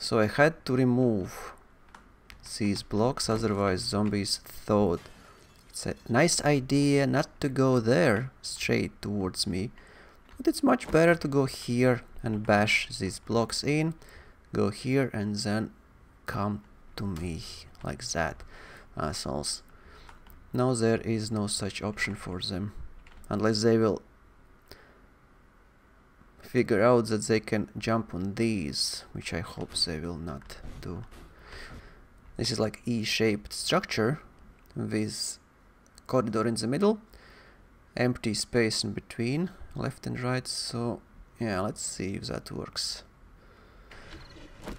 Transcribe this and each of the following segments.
So I had to remove these blocks, otherwise zombies thought it's a nice idea not to go there straight towards me, but it's much better to go here and bash these blocks in, go here and then come to me like that, assholes. Now there is no such option for them, unless they will figure out that they can jump on these, which I hope they will not do. This is like E-shaped structure with corridor in the middle, empty space in between, left and right, so yeah, let's see if that works.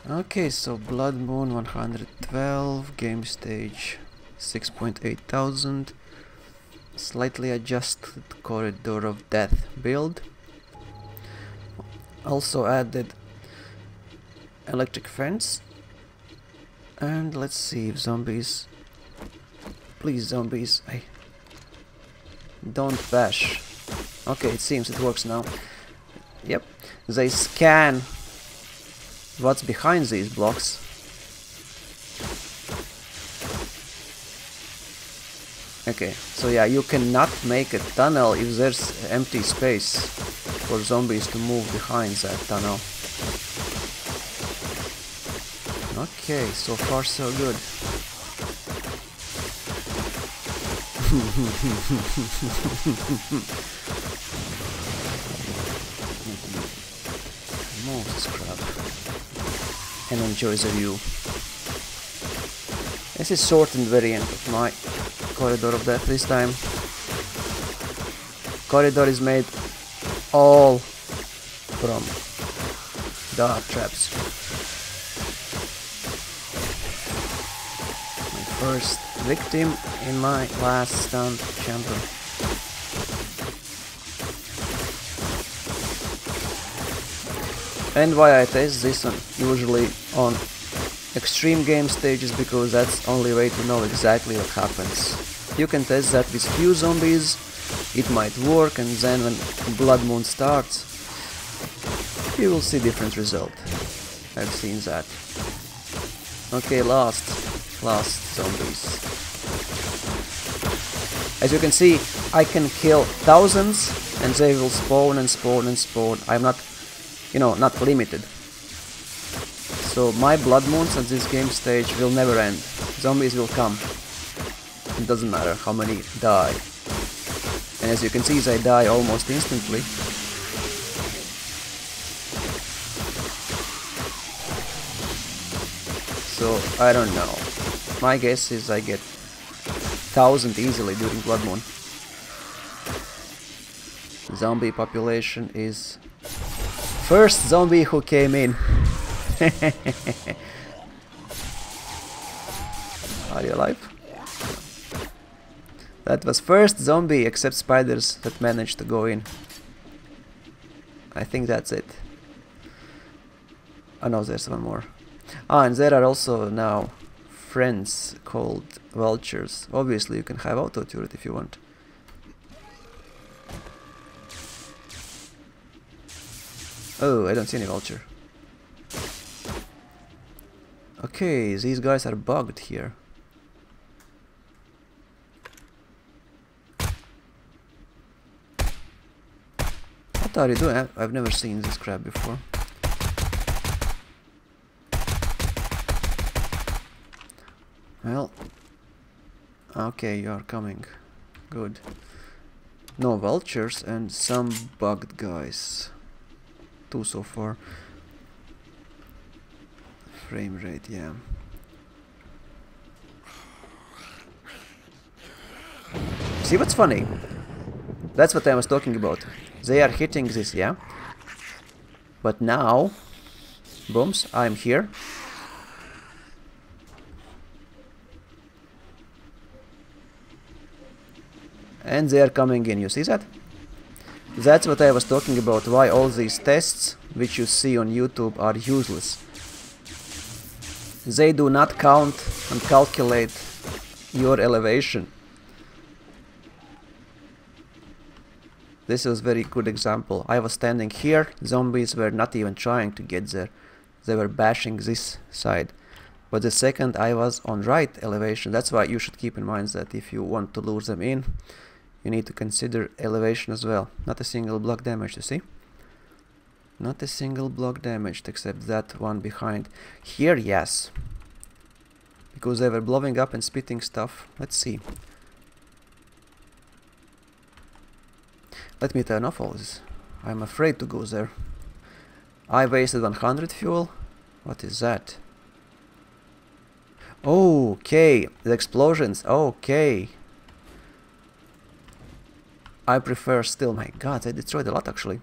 Okay, so Blood Moon 112, game stage 6,800, slightly adjusted corridor of death build. Also added electric fence. And let's see if zombies... Please zombies, don't bash. Okay, it seems it works now. Yep, they scan what's behind these blocks. Okay, so yeah, you cannot make a tunnel if there's empty space for zombies to move behind that tunnel. Okay, so far so good. Moses crap. And enjoy the view. This is shortened variant of my corridor of death this time. Corridor is made all from dark traps. My first victim in my last stunt chamber. And why I test this one usually on extreme game stages, because that's the only way to know exactly what happens. You can test that with few zombies, it might work, and then when Blood Moon starts, you will see different result. I've seen that. Okay, last zombies. As you can see, I can kill thousands and they will spawn and spawn and spawn. I'm not, not limited. So my Blood Moons at this game stage will never end. Zombies will come. It doesn't matter how many die. And as you can see, they die almost instantly. So I don't know. My guess is I get 1,000 easily during Blood Moon. Zombie population is first zombie who came in. Are you alive? That was first zombie except spiders that managed to go in. I think that's it. Oh no, there's one more. Ah, and there are also now friends called vultures. Obviously you can have auto turret if you want. Oh, I don't see any vulture. Okay, these guys are bugged here. What are you doing? I've never seen this crap before. Well, okay, you are coming. Good. No vultures and some bugged guys. 2 so far. Frame rate, yeah. See what's funny? That's what I was talking about. They are hitting this, yeah? But now, booms, I'm here. And they are coming in, you see that? That's what I was talking about, why all these tests, which you see on YouTube, are useless. They do not count and calculate your elevation. This is a very good example. I was standing here, zombies were not even trying to get there. they were bashing this side. But the second I was on right elevation, that's why you should keep in mind that if you want to lure them in, you need to consider elevation as well. Not a single block damage, you see? Not a single block damaged except that one behind. Here, yes. Because they were blowing up and spitting stuff. Let's see. Let me turn off all this. I'm afraid to go there. I wasted 100 fuel. What is that? Okay, the explosions. Okay. I prefer still. My god, they destroyed a lot actually.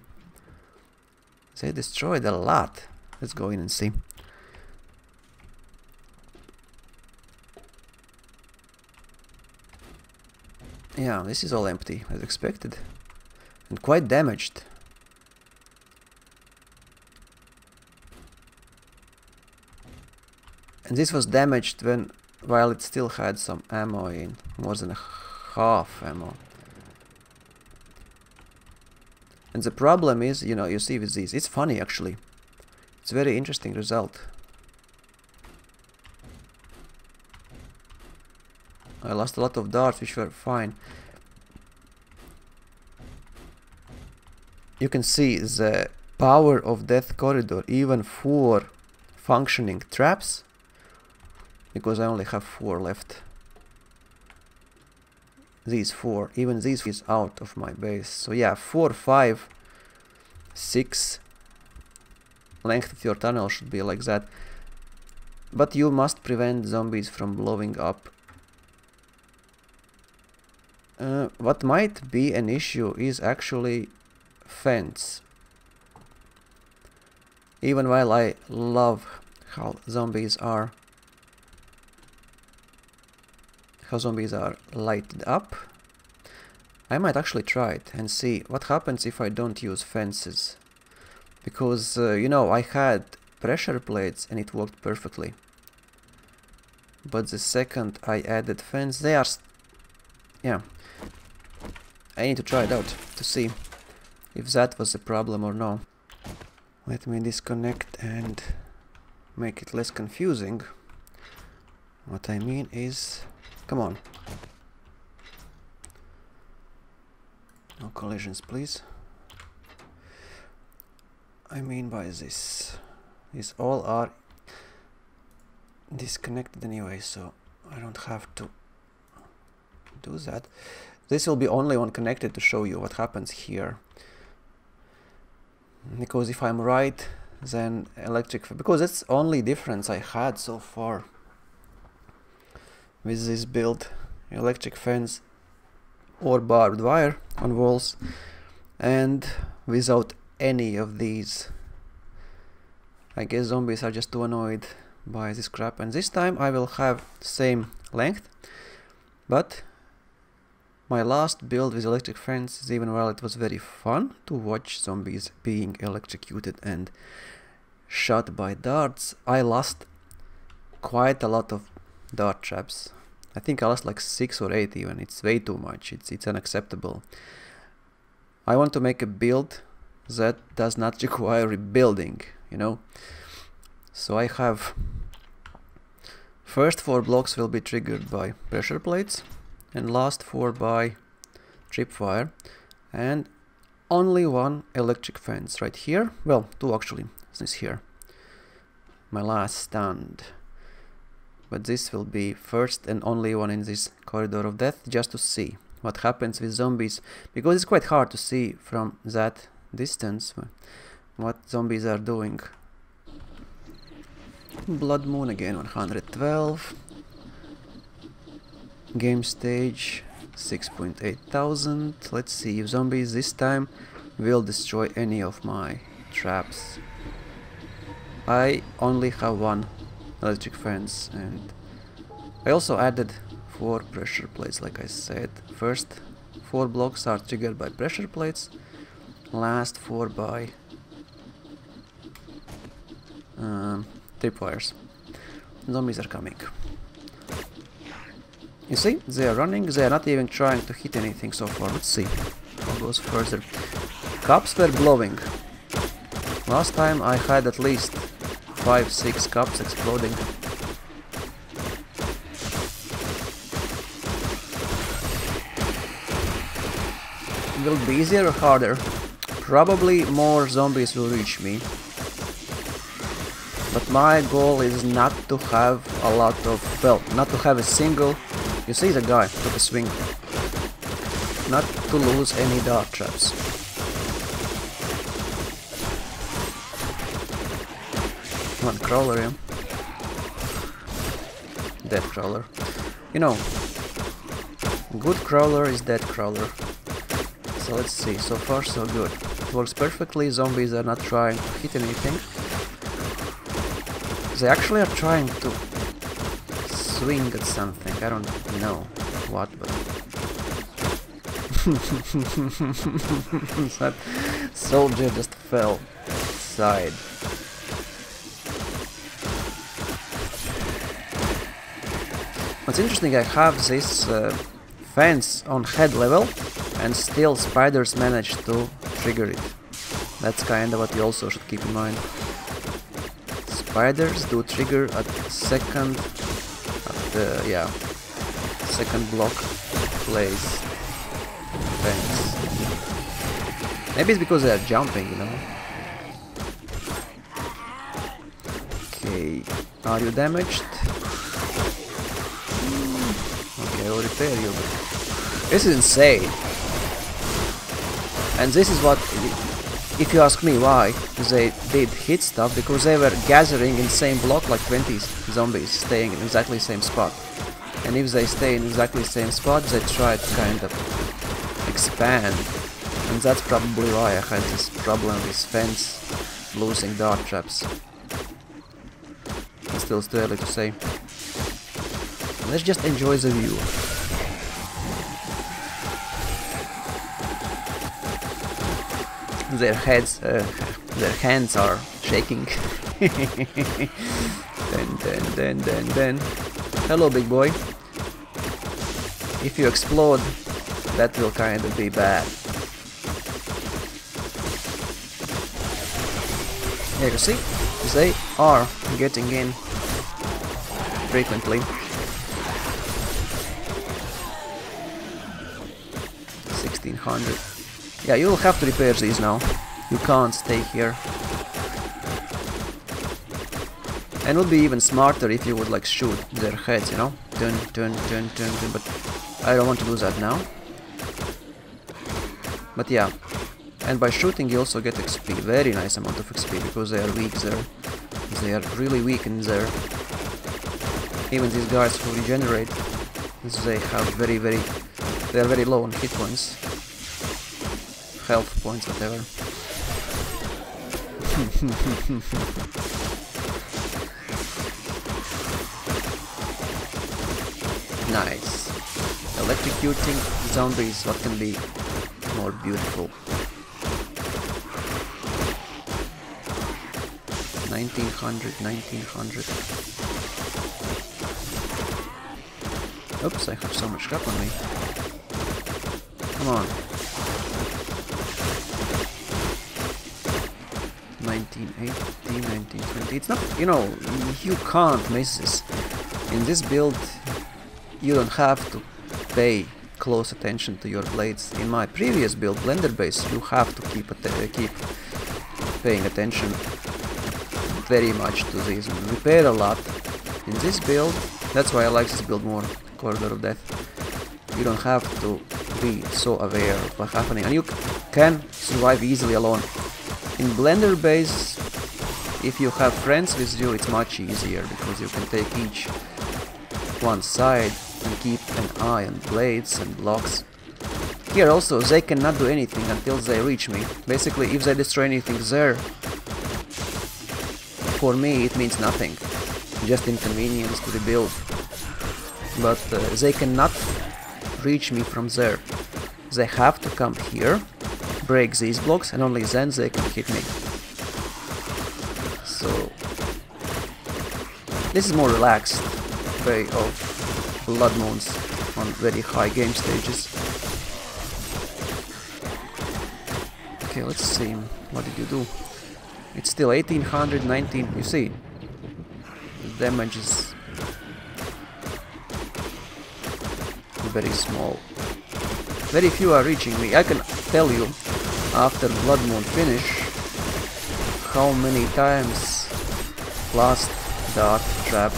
They destroyed a lot. Let's go in and see. Yeah, this is all empty as expected. And quite damaged. And this was damaged while it still had some ammo in. More than half ammo. And the problem is, you know, you see with these, it's funny actually. It's a very interesting result. I lost a lot of darts, which were fine. You can see the power of Death Corridor, even for functioning traps, because I only have 4 left. These 4, even these is out of my base. So yeah, 4, 5, 6 length of your tunnel should be like that. But you must prevent zombies from blowing up. What might be an issue is actually fence. Even while I love how zombies are lighted up, I might actually try it and see what happens if I don't use fences. Because, you know, I had pressure plates and it worked perfectly. But the second I added fence, they are... yeah. I need to try it out to see if that was a problem or no. Let me disconnect and make it less confusing. What I mean is... come on. No collisions, please. I mean by this. These all are disconnected anyway, so I don't have to do that. This will be only one connected to show you what happens here. Because if I'm right, then electric... because that's the only difference I had so far with this build. Electric fence or barbed wire on walls, and without any of these. I guess zombies are just too annoyed by this crap, and this time I will have same length, but my last build with electric fence, even while it was very fun to watch zombies being electrocuted and shot by darts, I lost quite a lot of dart traps. I think I lost like 6 or 8 even. It's way too much. It's unacceptable. I want to make a build that does not require rebuilding, you know. So I have first 4 blocks will be triggered by pressure plates, and last 4 by tripwire, and only 1 electric fence right here. Well, 2 actually. This here, my last stand. But this will be first and only one in this corridor of death, just to see what happens with zombies, because it's quite hard to see from that distance what zombies are doing. Blood Moon again, 112. Game stage 6.8 thousand. Let's see if zombies this time will destroy any of my traps. I only have 1 electric fence, and I also added 4 pressure plates, like I said. First 4 blocks are triggered by pressure plates, last 4 by tripwires. Zombies are coming. You see, they are running, they are not even trying to hit anything so far. Let's see how it goes further. Cups were blowing. Last time I had at least 5, 6 cups exploding. Will it be easier or harder? Probably more zombies will reach me. But my goal is not to have a lot of, well, not to have a single, you see the guy took a swing, not to lose any dart traps. One crawler, yeah. Dead crawler. You know, good crawler is dead crawler. So let's see, so far so good. It works perfectly, zombies are not trying to hit anything. They actually are trying to swing at something, I don't know what, but... that soldier just fell aside. What's interesting, I have this fence on head level, and still spiders manage to trigger it. That's kinda what you also should keep in mind. Spiders do trigger at second, second block place fence. Maybe it's because they are jumping, you know. Okay, are you damaged? Okay, I'll repair you. This is insane. And this is what, if you ask me why they did hit stuff, because they were gathering in same block like 20 zombies, staying in exactly the same spot. And if they stay in exactly the same spot, they try to kind of expand. And that's probably why I had this problem with fence losing dart traps. It's still too early to say. Let's just enjoy the view. Their heads, their hands are shaking. Then. Hello, big boy. If you explode, that will kind of be bad. Yeah, you see, they are getting in frequently. 1600. Yeah, you'll have to repair these now. You can't stay here. And it would be even smarter if you would like shoot their heads, you know? Turn, but I don't want to do that now. But yeah. And by shooting you also get XP, very nice amount of XP, because they are weak there. They are really weak in there. Even these guys who regenerate, they have they are very low on hit points. Health points, whatever. Nice. Electrocuting zombies, what can be more beautiful? 1900. Oops, I have so much crap on me. Come on. 1980, 1920. It's not, you know, you can't miss this. In this build, you don't have to pay close attention to your blades. In my previous build, Blender base, you have to keep paying attention very much to these and repair a lot. In this build, that's why I like this build more, Corridor of Death. You don't have to be so aware of what's happening, and you can survive easily alone. In Blender base, if you have friends with you, it's much easier, because you can take each one side and keep an eye on blades and blocks. Here also, they cannot do anything until they reach me. Basically, if they destroy anything there, for me it means nothing, just inconvenience to rebuild. But they cannot reach me from there. They have to come here, break these blocks, and only then they can hit me. So this is more relaxed way of blood moons on very high game stages. Okay, let's see, what did you do? It's still 1800, 19, you see, damage is very small. Very few are reaching me. I can tell you after Blood Moon finish how many times last dart trap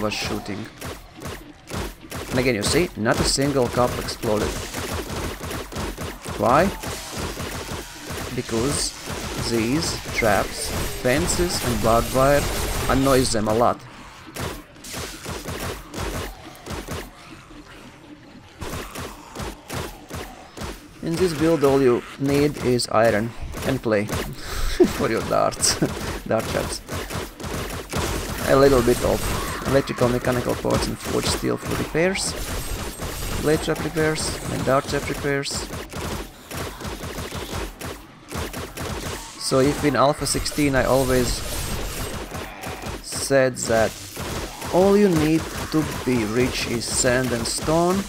was shooting. And again, you see, not a single cup exploded. Why? Because these traps, fences and barbed wire annoys them a lot. In this build all you need is iron and clay for your darts, dart traps. A little bit of electrical mechanical parts and forged steel for repairs, blade trap repairs and dart trap repairs. So if in Alpha 16 I always said that all you need to be rich is sand and stone,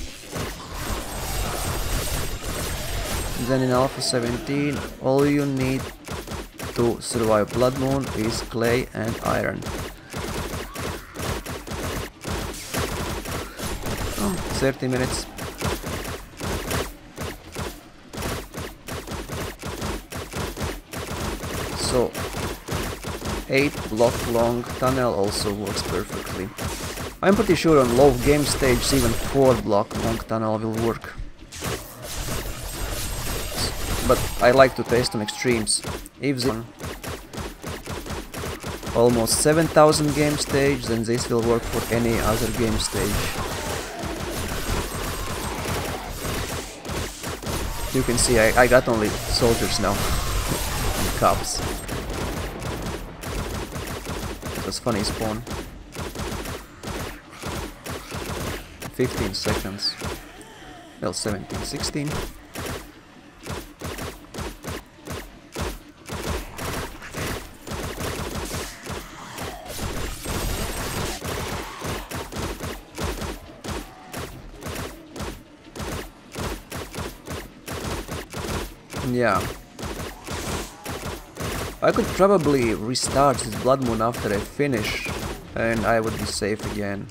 then in Alpha 17 all you need to survive Blood Moon is clay and iron. Oh, 30 minutes. So 8-block long tunnel also works perfectly. I'm pretty sure on low game stage even 4-block long tunnel will work. But I like to test on extremes. If this one almost 7000 game stage, then this will work for any other game stage. You can see I got only soldiers now and cops. It was funny spawn. 15 seconds. Well, 17, 16. Yeah. I could probably restart this Blood Moon after I finish and I would be safe again,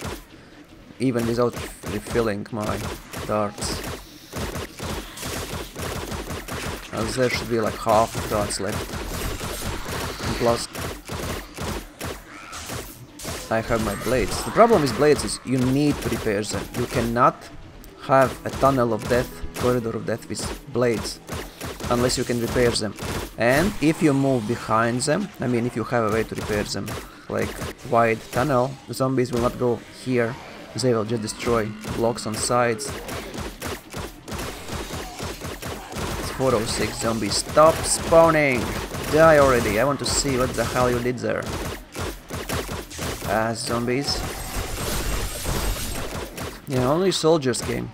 even without refilling my darts. As there should be like half of darts left. And plus I have my blades. The problem with blades is you need to repair them. You cannot have a tunnel of death, corridor of death with blades unless you can repair them. And if you move behind them, I mean if you have a way to repair them, like wide tunnel, the zombies will not go here, they will just destroy blocks on sides. It's 406 zombies, stop spawning! Die already, I want to see what the hell you did there. Zombies. Yeah, only soldiers came.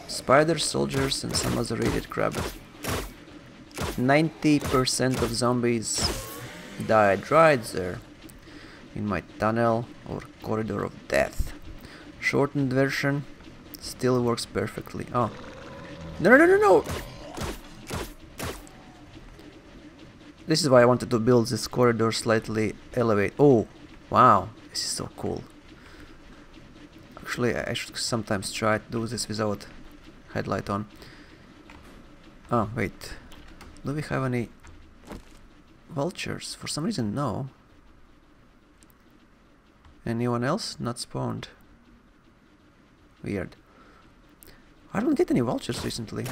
Spiders, soldiers, and some other raided crab. 90% of zombies died right there in my tunnel or corridor of death. Shortened version still works perfectly. Oh, no! This is why I wanted to build this corridor slightly elevated. Oh, wow, this is so cool. Actually, I should sometimes try to do this without headlight on. Oh, wait. Do we have any vultures? For some reason, no. Anyone else? Not spawned. Weird. I don't get any vultures recently.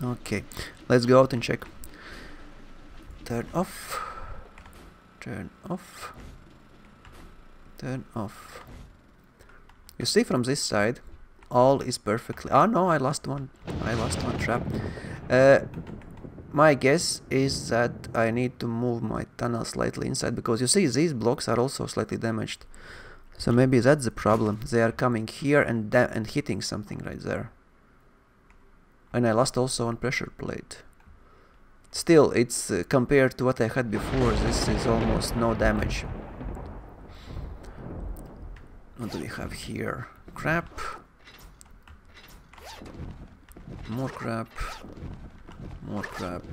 Okay, let's go out and check. Turn off. Turn off. Turn off. You see from this side, all is perfectly... Oh no, I lost one. I lost one trap. My guess is that I need to move my tunnel slightly inside, because you see these blocks are also slightly damaged. So maybe that's the problem. They are coming here and hitting something right there. And I lost also one pressure plate. Still, it's compared to what I had before, this is almost no damage. What do we have here? Crap. More crap. More crap.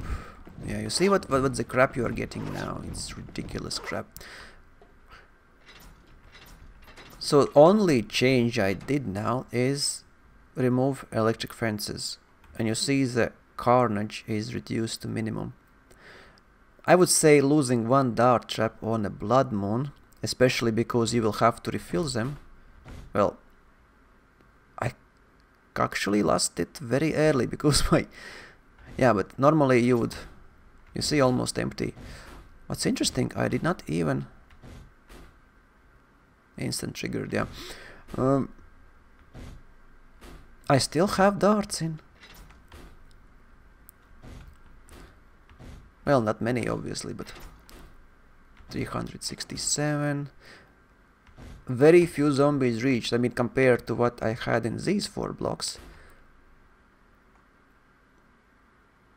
Yeah, you see what the crap you are getting now? It's ridiculous crap. So only change I did now is remove electric fences. And you see the carnage is reduced to minimum. I would say losing one dart trap on a blood moon, especially because you will have to refill them. Well, I actually lost it very early because yeah, but normally you see almost empty. What's interesting, I did not even instant triggered, yeah. I still have darts in. Well, not many obviously, but 367. Very few zombies reached, I mean, compared to what I had in these 4 blocks.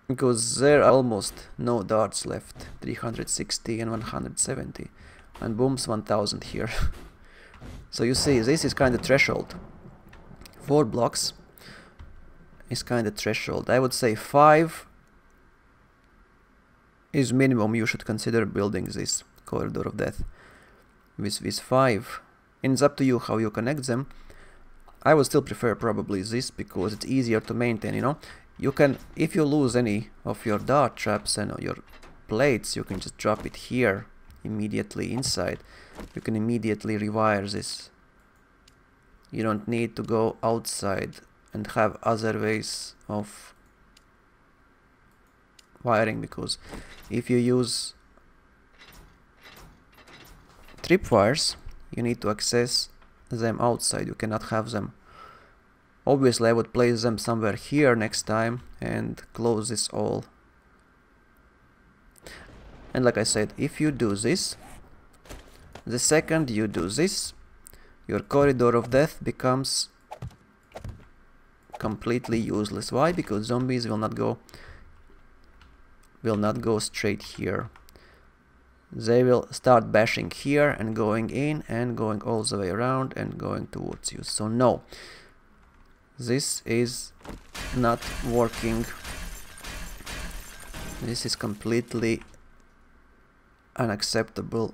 Because there are almost no darts left. 360 and 170. And booms 1000 here. So you see, this is kind of threshold. 4 blocks is kind of threshold. I would say 5 is minimum you should consider building this corridor of death. With 5. And it's up to you how you connect them. I would still prefer probably this because it's easier to maintain, you know. You can, if you lose any of your dart traps and your plates, you can just drop it here immediately inside. You can immediately rewire this. You don't need to go outside and have other ways of wiring, because if you use tripwires, you need to access them outside. You cannot have them. Obviously, I would place them somewhere here next time and close this all. And like I said, if you do this, the second you do this, your corridor of death becomes completely useless. Why? Because zombies will not go straight here. They will start bashing here and going in and going all the way around and going towards you. So no, this is not working. This is completely unacceptable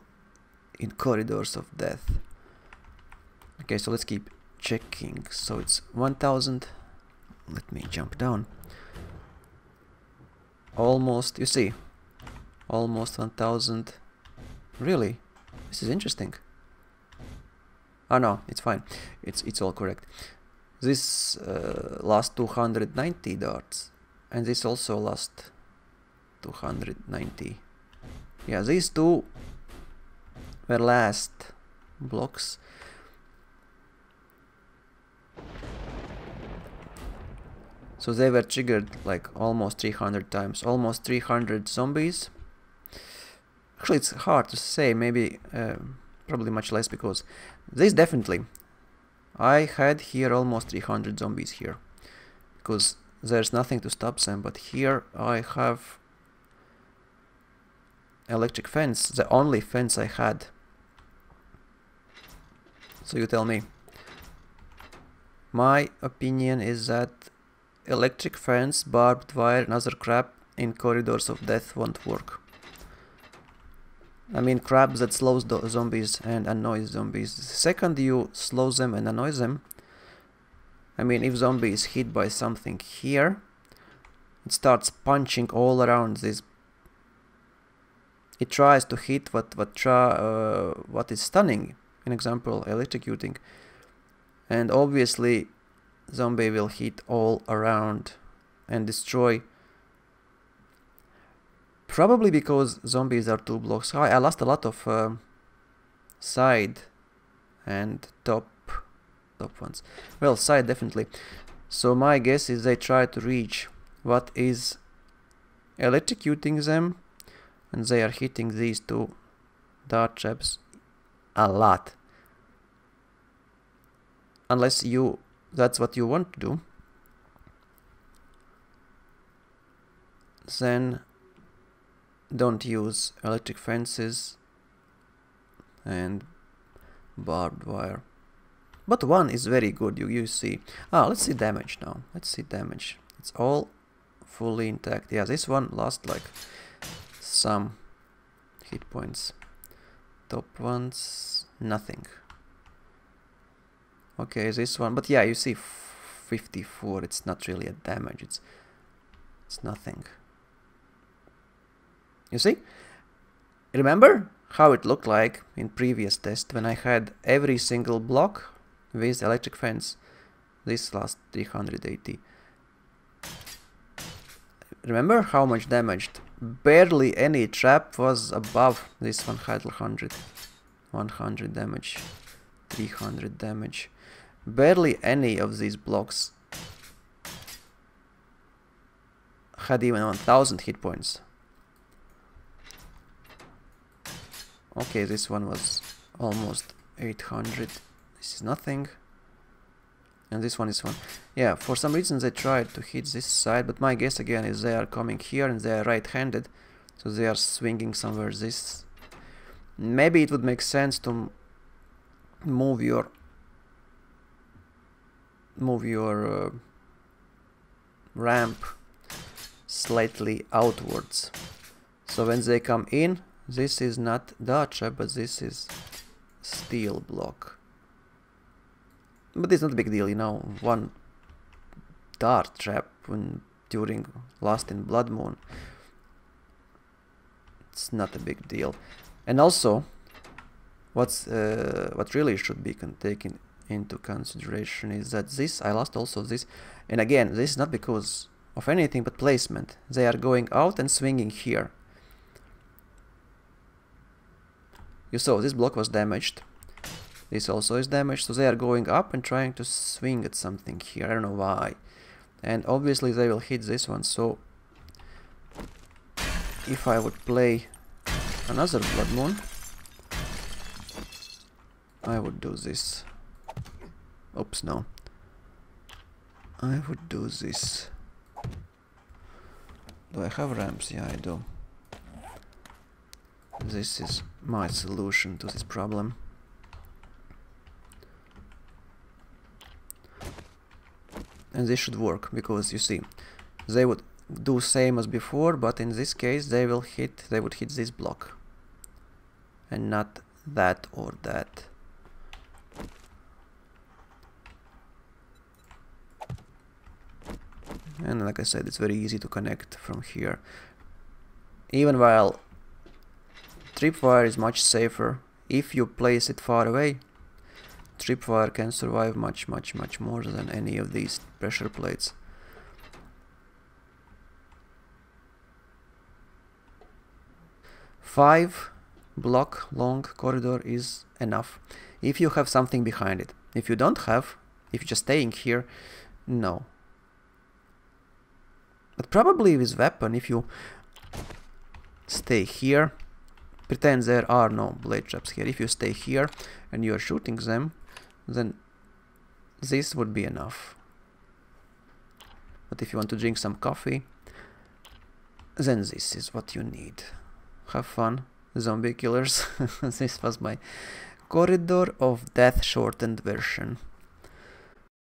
in corridors of death. Okay, so let's keep checking. So it's 1000. Let me jump down. Almost, you see, almost 1000. Really? This is interesting. Oh no, it's fine. It's all correct. This lost 290 darts, and this also lost 290. Yeah, these two were last blocks. So they were triggered like almost 300 times, almost 300 zombies. Actually, it's hard to say, maybe probably much less, because this definitely, I had here almost 300 zombies here, because there's nothing to stop them. But here I have electric fence, the only fence I had. So you tell me. My opinion is that electric fence, barbed wire and other crap in corridors of death won't work. I mean, crap that slows the zombies and annoys zombies. The second you slow them and annoy them, I mean, if zombie is hit by something here, it starts punching all around this. It tries to hit what is stunning. An example, electrocuting, and obviously zombie will hit all around and destroy. Probably because zombies are 2 blocks high. I lost a lot of side and top ones. Well, side definitely. So my guess is they try to reach what is electrocuting them, and they are hitting these 2 dart traps a lot. Unless that's what you want to do, then don't use electric fences and barbed wire. But 1 is very good, you see. Let's see damage now. Let's see damage. It's all fully intact. Yeah, this one lost like some hit points. Top ones, nothing. Okay, this one, but yeah, you see 54, it's not really a damage, it's nothing. You see? Remember how it looked like in previous test when I had every single block with electric fence? This lost 380. Remember how much damaged? Barely any trap was above this one had 100. 100 damage. 300 damage. Barely any of these blocks had even 1000 hit points. Okay, this one was almost 800. This is nothing. And this one is one. Yeah, for some reason they tried to hit this side, but my guess again is they are coming here and they are right-handed, so they are swinging somewhere this. Maybe it would make sense to move your ramp slightly outwards. So when they come in, this is not dart trap, but this is steel block. But it's not a big deal, you know. One dart trap during Lost in Blood Moon, it's not a big deal. And also, what really should be taken into consideration is that this, I lost also this, and again, this is not because of anything but placement. They are going out and swinging here. You saw this block was damaged. This also is damaged, so they are going up and trying to swing at something here. I don't know why. And obviously they will hit this one, so if I would play another Blood Moon, I would do this. Oops, no. I would do this. Do I have ramps? Yeah, I do. This is my solution to this problem. And this should work, because you see, they would do same as before, but in this case they would hit this block and not that or that. And like I said, it's very easy to connect from here. Even while tripwire is much safer, if you place it far away, tripwire can survive much more than any of these pressure plates. Five block long corridor is enough if you have something behind it. If you don't have, if you're just staying here, no. But probably with weapon, if you stay here, pretend there are no blade traps here. If you stay here and you are shooting them, then this would be enough. But if you want to drink some coffee, then this is what you need. Have fun, zombie killers. This was my Corridor of Death shortened version.